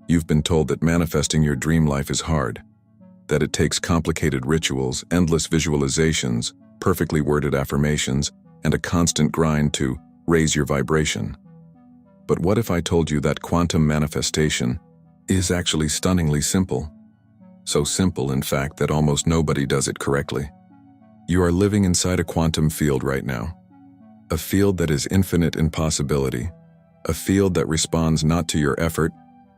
You've been told that manifesting your dream life is hard, that it takes complicated rituals, endless visualizations, perfectly worded affirmations, and a constant grind to raise your vibration. But what if I told you that quantum manifestation is actually stunningly simple? So simple, in fact, that almost nobody does it correctly. You are living inside a quantum field right now. A field that is infinite in possibility. A field that responds not to your effort,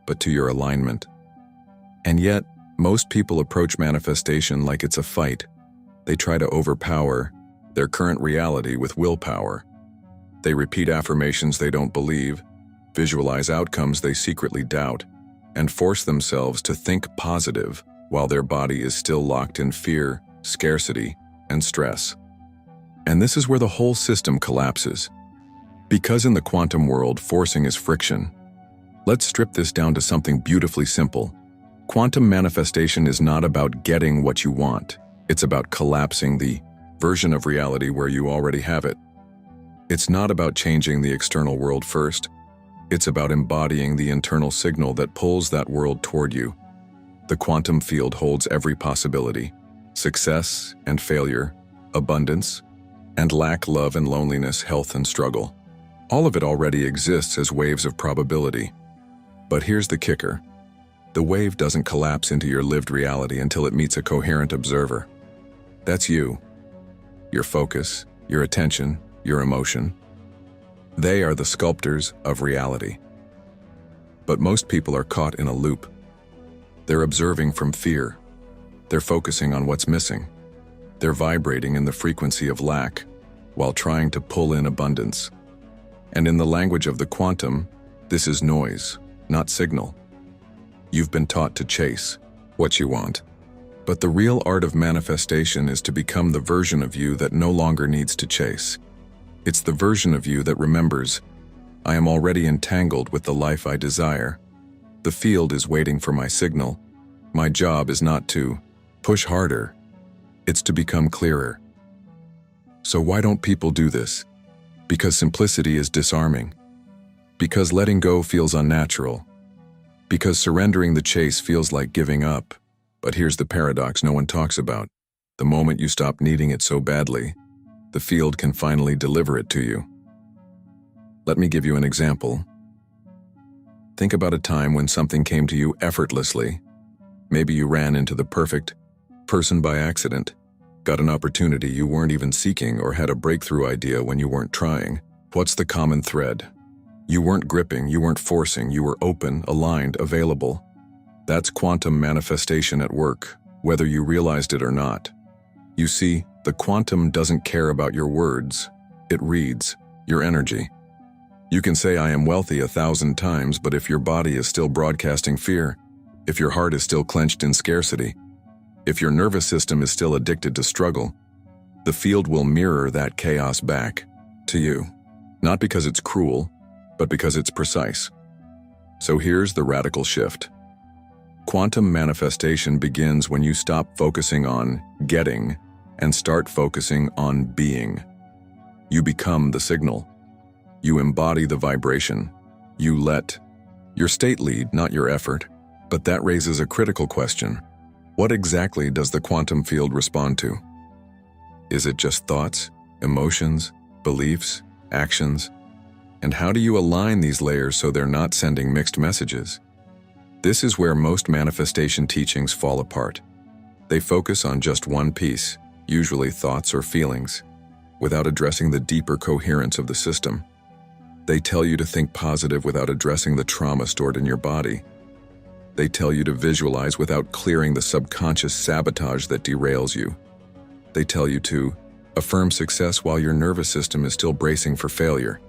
but to your alignment. And yet, most people approach manifestation like it's a fight. They try to overpower their current reality with willpower. They repeat affirmations they don't believe, visualize outcomes they secretly doubt, and force themselves to think positive while their body is still locked in fear, scarcity, and stress. And this is where the whole system collapses. Because in the quantum world, forcing is friction. Let's strip this down to something beautifully simple. Quantum manifestation is not about getting what you want. It's about collapsing the version of reality where you already have it. It's not about changing the external world first. It's about embodying the internal signal that pulls that world toward you. The quantum field holds every possibility: success and failure, abundance and lack, love and loneliness, health and struggle. All of it already exists as waves of probability. But here's the kicker. The wave doesn't collapse into your lived reality until it meets a coherent observer. That's you. Your focus, your attention, your emotion. They are the sculptors of reality. But most people are caught in a loop. They're observing from fear. They're focusing on what's missing. They're vibrating in the frequency of lack while trying to pull in abundance. And in the language of the quantum, this is noise, not signal. You've been taught to chase what you want. But the real art of manifestation is to become the version of you that no longer needs to chase. It's the version of you that remembers, I am already entangled with the life I desire. The field is waiting for my signal. My job is not to push harder. It's to become clearer. So why don't people do this? Because simplicity is disarming. Because letting go feels unnatural. Because surrendering the chase feels like giving up. But here's the paradox no one talks about. The moment you stop needing it so badly, the field can finally deliver it to you. Let me give you an example. Think about a time when something came to you effortlessly. Maybe you ran into the perfect person by accident, got an opportunity you weren't even seeking, or had a breakthrough idea when you weren't trying. What's the common thread? You weren't gripping, you weren't forcing, you were open, aligned, available. That's quantum manifestation at work, whether you realized it or not. You see, the quantum doesn't care about your words. It reads your energy. You can say I am wealthy 1,000 times, but if your body is still broadcasting fear, if your heart is still clenched in scarcity, if your nervous system is still addicted to struggle, the field will mirror that chaos back to you. Not because it's cruel, but because it's precise. So here's the radical shift. Quantum manifestation begins when you stop focusing on getting and start focusing on being. You become the signal. You embody the vibration. You let your state lead, not your effort. But that raises a critical question. What exactly does the quantum field respond to? Is it just thoughts, emotions, beliefs, actions? And how do you align these layers so they're not sending mixed messages? This is where most manifestation teachings fall apart. They focus on just one piece, usually thoughts or feelings, without addressing the deeper coherence of the system. They tell you to think positive without addressing the trauma stored in your body. They tell you to visualize without clearing the subconscious sabotage that derails you. They tell you to affirm success while your nervous system is still bracing for failure.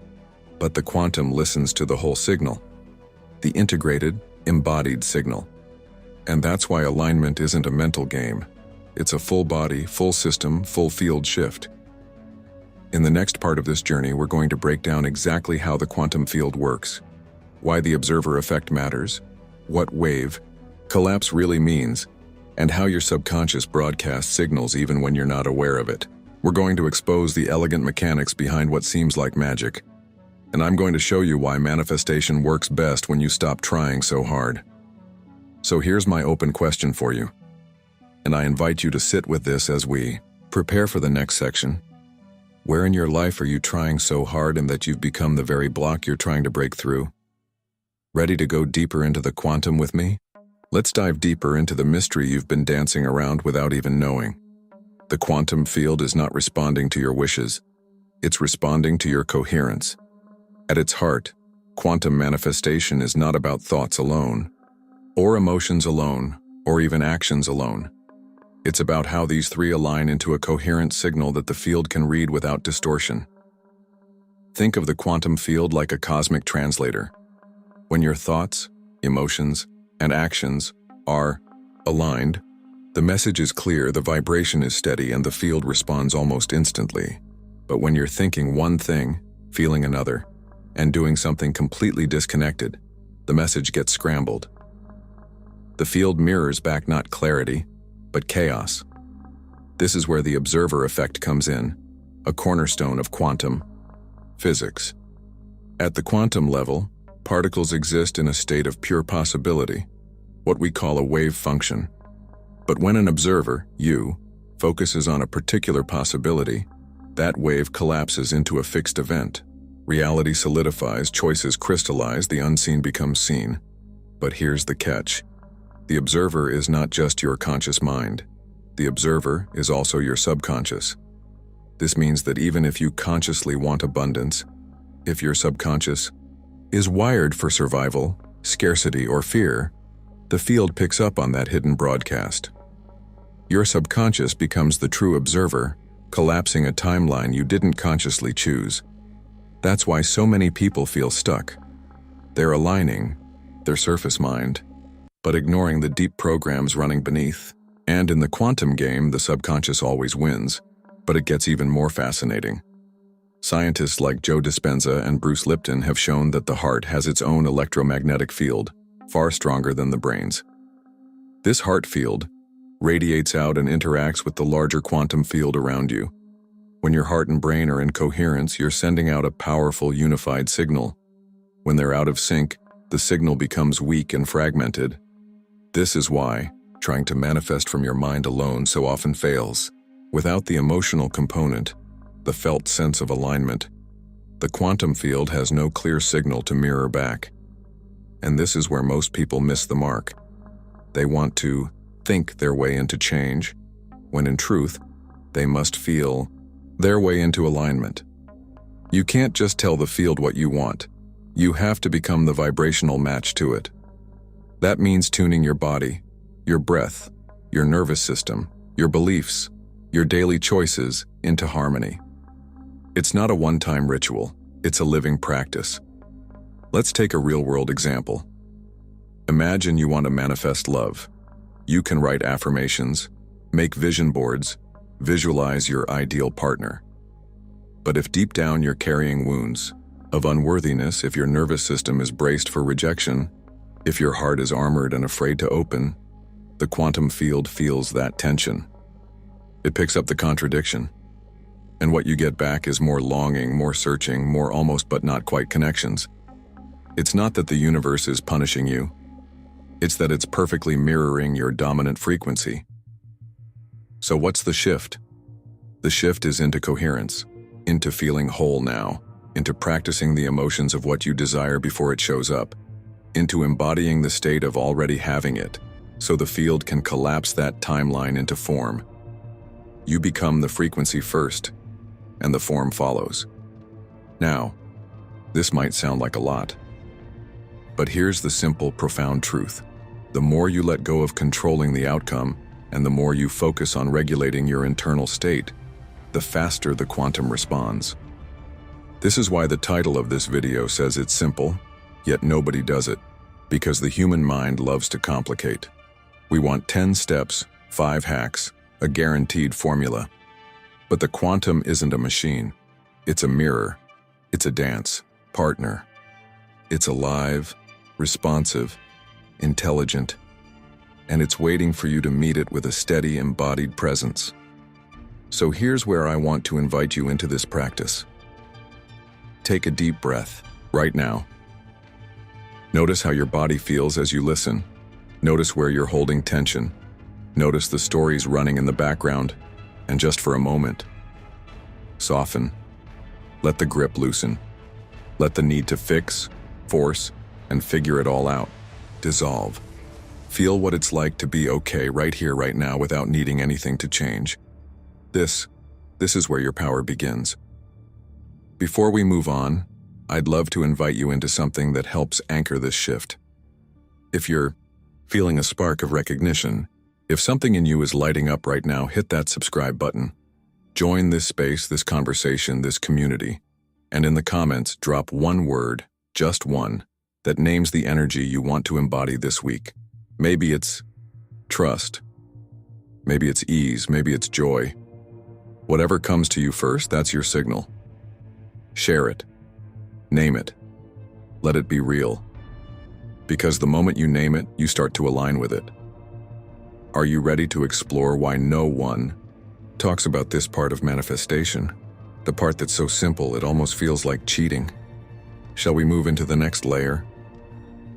But the quantum listens to the whole signal, the integrated, embodied signal. And that's why alignment isn't a mental game. It's a full body, full system, full field shift. In the next part of this journey, we're going to break down exactly how the quantum field works, why the observer effect matters, what wave collapse really means, and how your subconscious broadcasts signals even when you're not aware of it. We're going to expose the elegant mechanics behind what seems like magic. And I'm going to show you why manifestation works best when you stop trying so hard. So here's my open question for you, and I invite you to sit with this as we prepare for the next section. Where in your life are you trying so hard and that you've become the very block you're trying to break through? Ready to go deeper into the quantum with me? Let's dive deeper into the mystery you've been dancing around without even knowing. The quantum field is not responding to your wishes. It's responding to your coherence. At its heart, quantum manifestation is not about thoughts alone, or emotions alone, or even actions alone. It's about how these three align into a coherent signal that the field can read without distortion. Think of the quantum field like a cosmic translator. When your thoughts, emotions, and actions are aligned, the message is clear, the vibration is steady, and the field responds almost instantly. But when you're thinking one thing, feeling another, and doing something completely disconnected, the message gets scrambled. The field mirrors back not clarity, but chaos. This is where the observer effect comes in, a cornerstone of quantum physics. At the quantum level, particles exist in a state of pure possibility, what we call a wave function. But when an observer, you, focuses on a particular possibility, that wave collapses into a fixed event. Reality solidifies, choices crystallize, the unseen becomes seen. But here's the catch. The observer is not just your conscious mind. The observer is also your subconscious. This means that even if you consciously want abundance, if your subconscious is wired for survival, scarcity, or fear, the field picks up on that hidden broadcast. Your subconscious becomes the true observer, collapsing a timeline you didn't consciously choose. That's why so many people feel stuck. They're aligning their surface mind, but ignoring the deep programs running beneath. And in the quantum game, the subconscious always wins, but it gets even more fascinating. Scientists like Joe Dispenza and Bruce Lipton have shown that the heart has its own electromagnetic field, far stronger than the brain's. This heart field radiates out and interacts with the larger quantum field around you. When your heart and brain are in coherence, you're sending out a powerful, unified signal. When they're out of sync, the signal becomes weak and fragmented. This is why trying to manifest from your mind alone so often fails. Without the emotional component, the felt sense of alignment, the quantum field has no clear signal to mirror back. And this is where most people miss the mark. They want to think their way into change, when in truth, they must feel their way into alignment. You can't just tell the field what you want. You have to become the vibrational match to it. That means tuning your body, your breath, your nervous system, your beliefs, your daily choices into harmony. It's not a one-time ritual, it's a living practice. Let's take a real-world example. Imagine you want to manifest love. You can write affirmations, make vision boards, visualize your ideal partner. But if deep down you're carrying wounds of unworthiness, if your nervous system is braced for rejection, if your heart is armored and afraid to open, the quantum field feels that tension. It picks up the contradiction. And what you get back is more longing, more searching, more almost but not quite connections. It's not that the universe is punishing you. It's that it's perfectly mirroring your dominant frequency. So what's the shift? The shift is into coherence, into feeling whole now, into practicing the emotions of what you desire before it shows up, into embodying the state of already having it, so the field can collapse that timeline into form. You become the frequency first, and the form follows. Now, this might sound like a lot, but here's the simple, profound truth. The more you let go of controlling the outcome, and the more you focus on regulating your internal state, the faster the quantum responds. This is why the title of this video says it's simple, yet nobody does it, because the human mind loves to complicate. We want 10 steps, 5 hacks, a guaranteed formula. But the quantum isn't a machine. It's a mirror. It's a dance partner. It's alive, responsive, intelligent, and it's waiting for you to meet it with a steady, embodied presence. So here's where I want to invite you into this practice. Take a deep breath right now. Notice how your body feels as you listen. Notice where you're holding tension. Notice the stories running in the background, and just for a moment, soften. Let the grip loosen. Let the need to fix, force, and figure it all out dissolve. Feel what it's like to be okay right here, right now, without needing anything to change. This is where your power begins. Before we move on, I'd love to invite you into something that helps anchor this shift. If you're feeling a spark of recognition, if something in you is lighting up right now, hit that subscribe button. Join this space, this conversation, this community, and in the comments, drop one word, just one, that names the energy you want to embody this week. Maybe it's trust. Maybe it's ease. Maybe it's joy. Whatever comes to you first, that's your signal. Share it. Name it. Let it be real. Because the moment you name it, you start to align with it. Are you ready to explore why no one talks about this part of manifestation? The part that's so simple it almost feels like cheating. Shall we move into the next layer?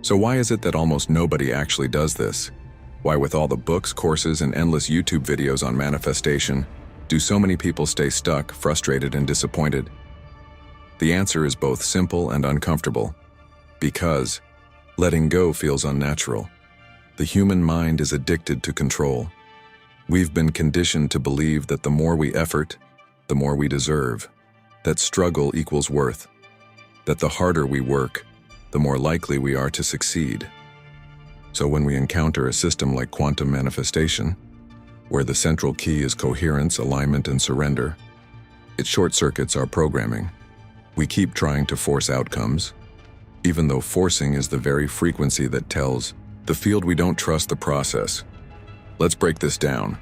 So why is it that almost nobody actually does this? Why, with all the books, courses, and endless YouTube videos on manifestation, do so many people stay stuck, frustrated, and disappointed? The answer is both simple and uncomfortable. Because letting go feels unnatural. The human mind is addicted to control. We've been conditioned to believe that the more we effort, the more we deserve. That struggle equals worth. That the harder we work, the more likely we are to succeed. So when we encounter a system like quantum manifestation, where the central key is coherence, alignment, and surrender, it short-circuits our programming. We keep trying to force outcomes, even though forcing is the very frequency that tells the field we don't trust the process. Let's break this down.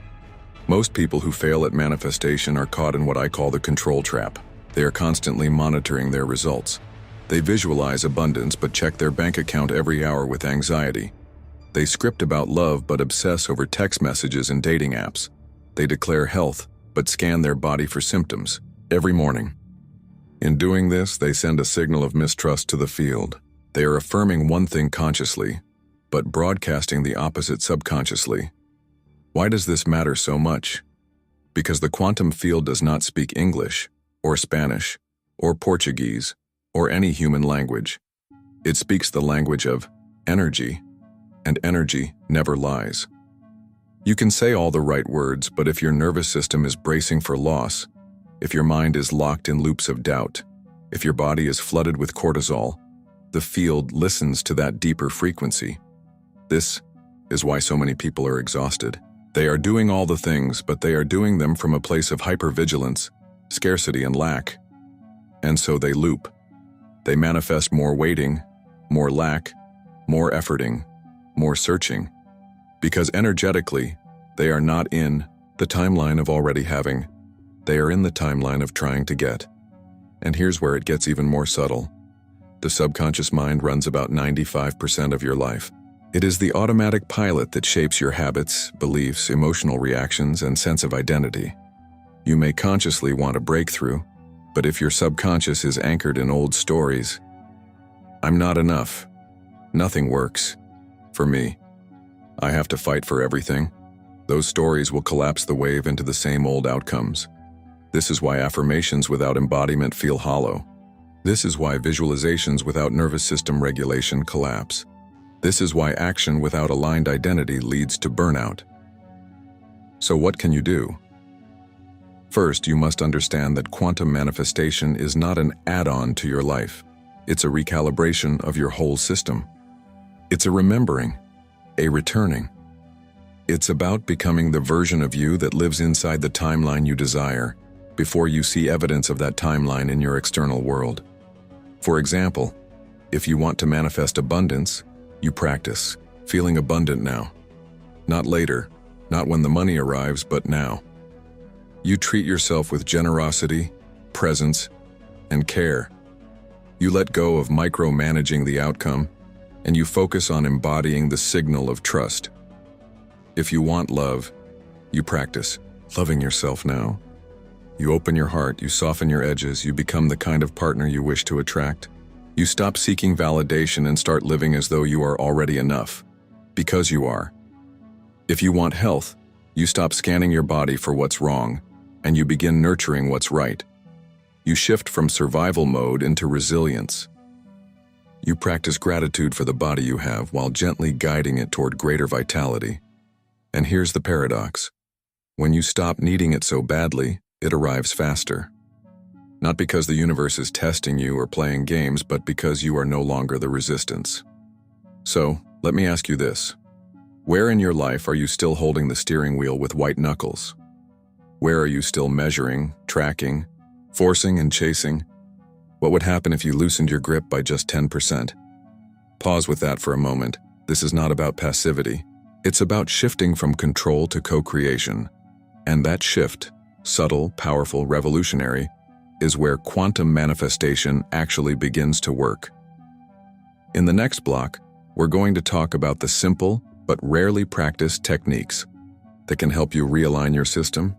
Most people who fail at manifestation are caught in what I call the control trap. They are constantly monitoring their results. They visualize abundance but check their bank account every hour with anxiety. They script about love but obsess over text messages and dating apps. They declare health but scan their body for symptoms every morning. In doing this, they send a signal of mistrust to the field. They are affirming one thing consciously, but broadcasting the opposite subconsciously. Why does this matter so much? Because the quantum field does not speak English, or Spanish, or Portuguese, or any human language. It speaks the language of energy, and energy never lies. You can say all the right words, but if your nervous system is bracing for loss, if your mind is locked in loops of doubt, if your body is flooded with cortisol, the field listens to that deeper frequency. This is why so many people are exhausted. They are doing all the things, but they are doing them from a place of hypervigilance, scarcity, and lack. And so they loop. They manifest more waiting, more lack, more efforting, more searching, because energetically, they are not in the timeline of already having. They are in the timeline of trying to get. And here's where it gets even more subtle. The subconscious mind runs about 95% of your life. It is the automatic pilot that shapes your habits, beliefs, emotional reactions, and sense of identity. You may consciously want a breakthrough, but if your subconscious is anchored in old stories, I'm not enough, nothing works, for me, I have to fight for everything, those stories will collapse the wave into the same old outcomes. This is why affirmations without embodiment feel hollow. This is why visualizations without nervous system regulation collapse. This is why action without aligned identity leads to burnout. So what can you do? First, you must understand that quantum manifestation is not an add-on to your life. It's a recalibration of your whole system. It's a remembering, a returning. It's about becoming the version of you that lives inside the timeline you desire, before you see evidence of that timeline in your external world. For example, if you want to manifest abundance, you practice feeling abundant now. Not later, not when the money arrives, but now. You treat yourself with generosity, presence, and care. You let go of micromanaging the outcome, and you focus on embodying the signal of trust. If you want love, you practice loving yourself now. You open your heart, you soften your edges, you become the kind of partner you wish to attract. You stop seeking validation and start living as though you are already enough. Because you are. If you want health, you stop scanning your body for what's wrong, and you begin nurturing what's right. You shift from survival mode into resilience. You practice gratitude for the body you have while gently guiding it toward greater vitality. And here's the paradox. When you stop needing it so badly, it arrives faster. Not because the universe is testing you or playing games, but because you are no longer the resistance. So, let me ask you this. Where in your life are you still holding the steering wheel with white knuckles? Where are you still measuring, tracking, forcing and chasing? What would happen if you loosened your grip by just 10%? Pause with that for a moment. This is not about passivity. It's about shifting from control to co-creation. And that shift, subtle, powerful, revolutionary, is where quantum manifestation actually begins to work. In the next block, we're going to talk about the simple but rarely practiced techniques that can help you realign your system,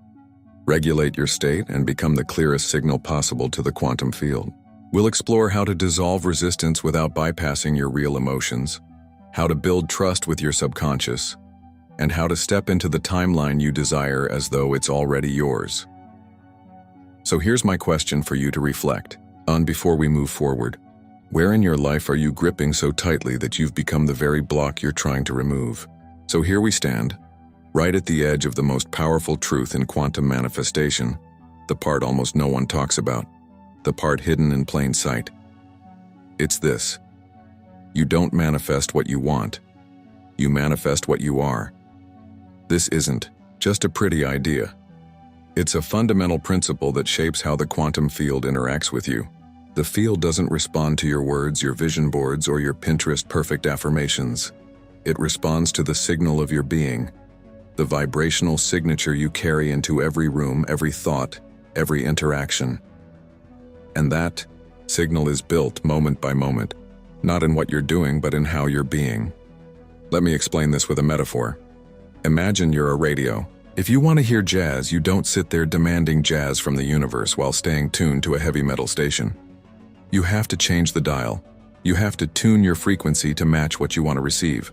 regulate your state, and become the clearest signal possible to the quantum field. We'll explore how to dissolve resistance without bypassing your real emotions, how to build trust with your subconscious, and how to step into the timeline you desire as though it's already yours. So here's my question for you to reflect on before we move forward. Where in your life are you gripping so tightly that you've become the very block you're trying to remove? So here we stand, right at the edge of the most powerful truth in quantum manifestation, the part almost no one talks about, the part hidden in plain sight. It's this. You don't manifest what you want. You manifest what you are. This isn't just a pretty idea. It's a fundamental principle that shapes how the quantum field interacts with you. The field doesn't respond to your words, your vision boards, or your Pinterest perfect affirmations. It responds to the signal of your being, the vibrational signature you carry into every room, every thought, every interaction. And that signal is built moment by moment, not in what you're doing, but in how you're being. Let me explain this with a metaphor. Imagine you're a radio. If you want to hear jazz, you don't sit there demanding jazz from the universe while staying tuned to a heavy metal station. You have to change the dial. You have to tune your frequency to match what you want to receive.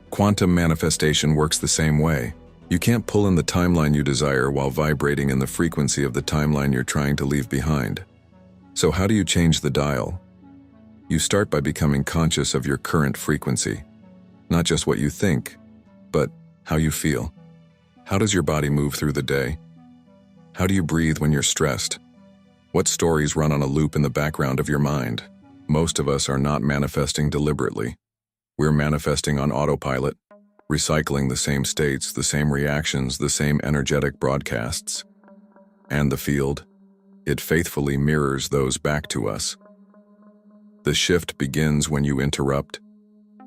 Quantum manifestation works the same way. You can't pull in the timeline you desire while vibrating in the frequency of the timeline you're trying to leave behind. So how do you change the dial? You start by becoming conscious of your current frequency. Not just what you think, but how you feel. How does your body move through the day? How do you breathe when you're stressed? What stories run on a loop in the background of your mind? Most of us are not manifesting deliberately. We're manifesting on autopilot, recycling the same states, the same reactions, the same energetic broadcasts. And the field, it faithfully mirrors those back to us. The shift begins when you interrupt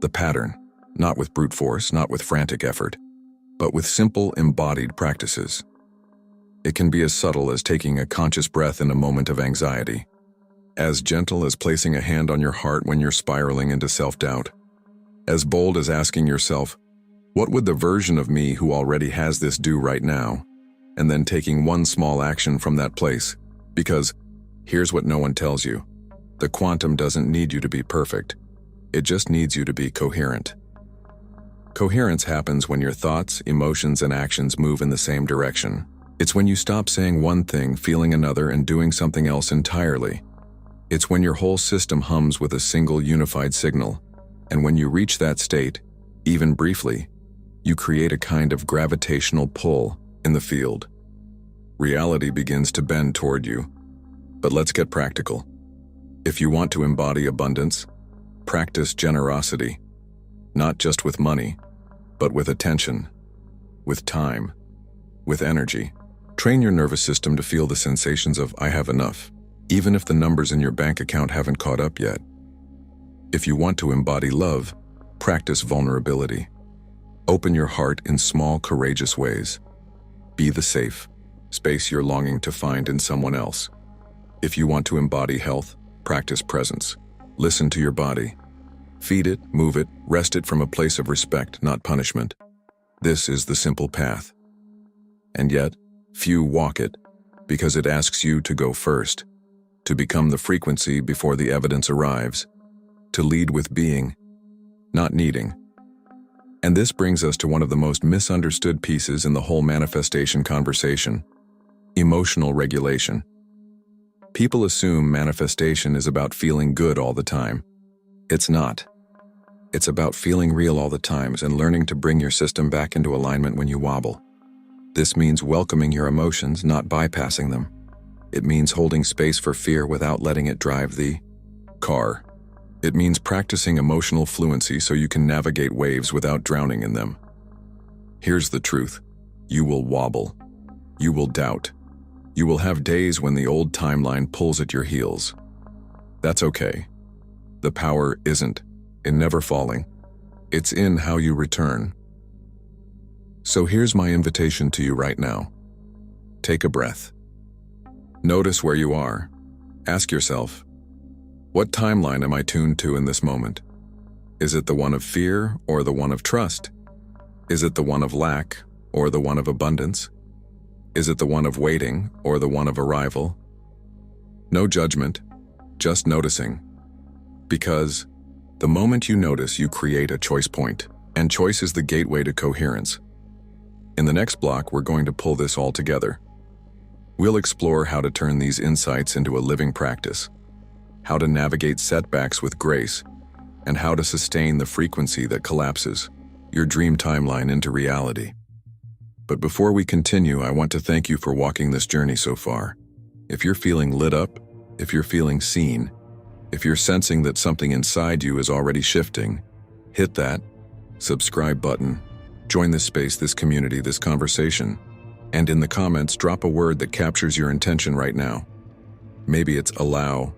the pattern, not with brute force, not with frantic effort, but with simple embodied practices. It can be as subtle as taking a conscious breath in a moment of anxiety, as gentle as placing a hand on your heart when you're spiraling into self-doubt, as bold as asking yourself, what would the version of me who already has this do right now? And then taking one small action from that place, because here's what no one tells you. The quantum doesn't need you to be perfect. It just needs you to be coherent. Coherence happens when your thoughts, emotions, and actions move in the same direction. It's when you stop saying one thing, feeling another, and doing something else entirely. It's when your whole system hums with a single unified signal. And when you reach that state, even briefly, you create a kind of gravitational pull in the field. Reality begins to bend toward you. But let's get practical. If you want to embody abundance, practice generosity, not just with money, but with attention, with time, with energy. Train your nervous system to feel the sensations of I have enough, even if the numbers in your bank account haven't caught up yet. If you want to embody love, practice vulnerability. Open your heart in small, courageous ways. Be the safe space you're longing to find in someone else. If you want to embody health, practice presence. Listen to your body. Feed it, move it, rest it from a place of respect, not punishment. This is the simple path. And yet, few walk it, because it asks you to go first, to become the frequency before the evidence arrives, to lead with being, not needing. And this brings us to one of the most misunderstood pieces in the whole manifestation conversation: emotional regulation. People assume manifestation is about feeling good all the time. It's not. It's about feeling real all the times and learning to bring your system back into alignment when you wobble. This means welcoming your emotions, not bypassing them. It means holding space for fear without letting it drive the car. It means practicing emotional fluency so you can navigate waves without drowning in them. Here's the truth: you will wobble. You will doubt. You will have days when the old timeline pulls at your heels. That's okay. The power isn't in never falling. It's in how you return. So here's my invitation to you right now. Take a breath. Notice where you are. Ask yourself, what timeline am I tuned to in this moment? Is it the one of fear or the one of trust? Is it the one of lack or the one of abundance? Is it the one of waiting or the one of arrival? No judgment, just noticing. Because the moment you notice, you create a choice point, and choice is the gateway to coherence. In the next block, we're going to pull this all together. We'll explore how to turn these insights into a living practice, how to navigate setbacks with grace, and how to sustain the frequency that collapses your dream timeline into reality. But before we continue, I want to thank you for walking this journey so far. If you're feeling lit up, if you're feeling seen, if you're sensing that something inside you is already shifting, hit that subscribe button. Join this space, this community, this conversation. And in the comments, drop a word that captures your intention right now. Maybe it's allow,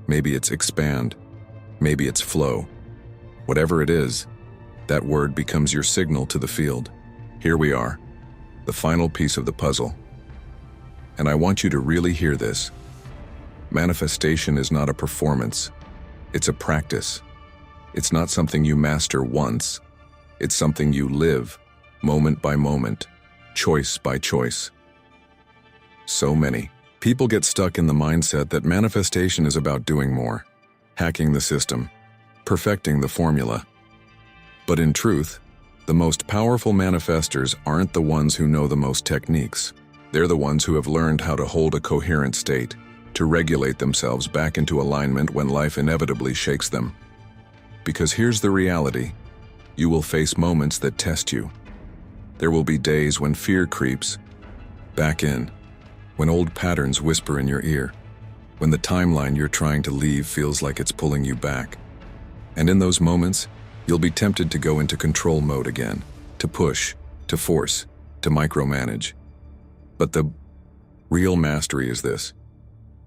maybe it's expand, maybe it's flow. Whatever it is, that word becomes your signal to the field. Here we are, the final piece of the puzzle. And I want you to really hear this. Manifestation is not a performance. It's a practice. It's not something you master once. It's something you live, moment by moment, choice by choice. So many people get stuck in the mindset that manifestation is about doing more, hacking the system, perfecting the formula. But in truth, the most powerful manifestors aren't the ones who know the most techniques. They're the ones who have learned how to hold a coherent state, to regulate themselves back into alignment when life inevitably shakes them. Because here's the reality: you will face moments that test you. There will be days when fear creeps back in, when old patterns whisper in your ear, when the timeline you're trying to leave feels like it's pulling you back. And in those moments, you'll be tempted to go into control mode again, to push, to force, to micromanage. But the real mastery is this: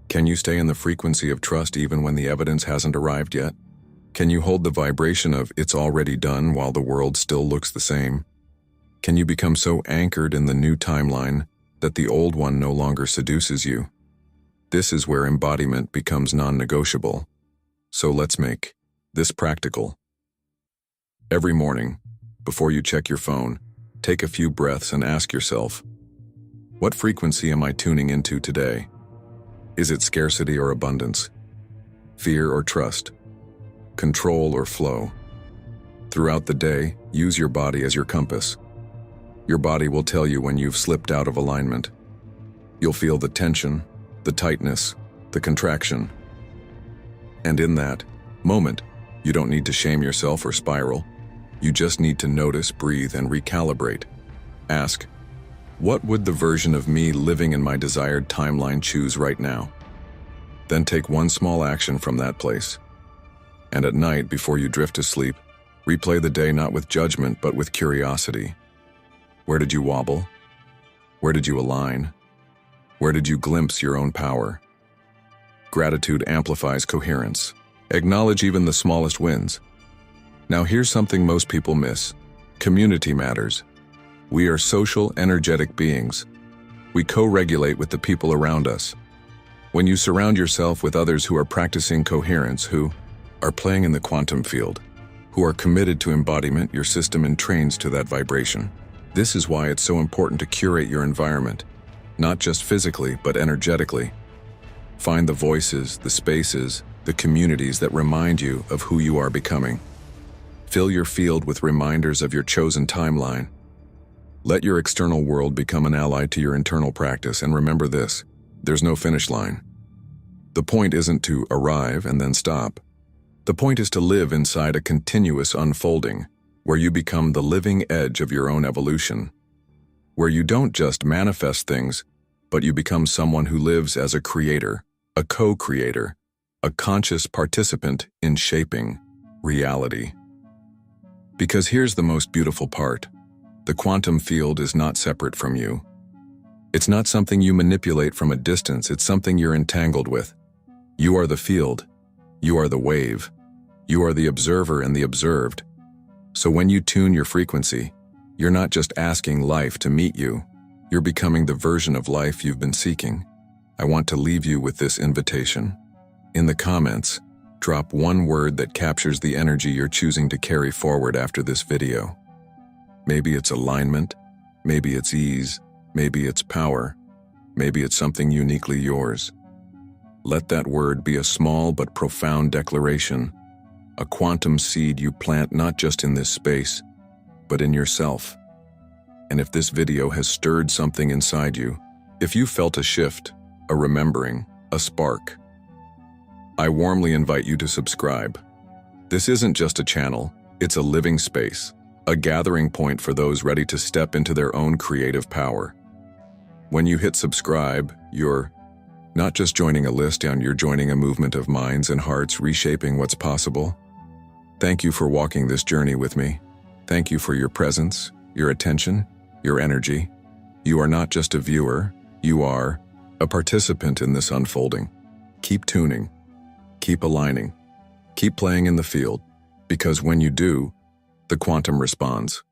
can you stay in the frequency of trust even when the evidence hasn't arrived yet? Can you hold the vibration of "it's already done" while the world still looks the same? Can you become so anchored in the new timeline that the old one no longer seduces you? This is where embodiment becomes non-negotiable. So let's make this practical. Every morning, before you check your phone, take a few breaths and ask yourself, what frequency am I tuning into today? Is it scarcity or abundance? Fear or trust? Control or flow? Throughout the day, use your body as your compass. Your body will tell you when you've slipped out of alignment. You'll feel the tension, the tightness, the contraction. And in that moment, you don't need to shame yourself or spiral. You just need to notice, breathe, and recalibrate. Ask, what would the version of me living in my desired timeline choose right now? Then take one small action from that place. And at night, before you drift to sleep, replay the day not with judgment but with curiosity. Where did you wobble? Where did you align? Where did you glimpse your own power? Gratitude amplifies coherence. Acknowledge even the smallest wins. Now here's something most people miss. Community matters. We are social, energetic beings. We co-regulate with the people around us. When you surround yourself with others who are practicing coherence, who are playing in the quantum field, who are committed to embodiment, your system entrains to that vibration. This is why it's so important to curate your environment, not just physically, but energetically. Find the voices, the spaces, the communities that remind you of who you are becoming. Fill your field with reminders of your chosen timeline. Let your external world become an ally to your internal practice, and remember this: there's no finish line. The point isn't to arrive and then stop. The point is to live inside a continuous unfolding, where you become the living edge of your own evolution, where you don't just manifest things, but you become someone who lives as a creator, a co-creator, a conscious participant in shaping reality. Because here's the most beautiful part: the quantum field is not separate from you. It's not something you manipulate from a distance, it's something you're entangled with. You are the field. You are the wave. You are the observer and the observed. So when you tune your frequency, you're not just asking life to meet you, you're becoming the version of life you've been seeking. I want to leave you with this invitation. In the comments, drop one word that captures the energy you're choosing to carry forward after this video. Maybe it's alignment, maybe it's ease, maybe it's power, maybe it's something uniquely yours. Let that word be a small but profound declaration, a quantum seed you plant not just in this space, but in yourself. And if this video has stirred something inside you, if you felt a shift, a remembering, a spark, I warmly invite you to subscribe. This isn't just a channel, it's a living space, a gathering point for those ready to step into their own creative power. When you hit subscribe, you're not just joining a list, you're joining a movement of minds and hearts reshaping what's possible. Thank you for walking this journey with me. Thank you for your presence, your attention, your energy. You are not just a viewer, you are a participant in this unfolding. Keep tuning, keep aligning, keep playing in the field, because when you do, the quantum responds.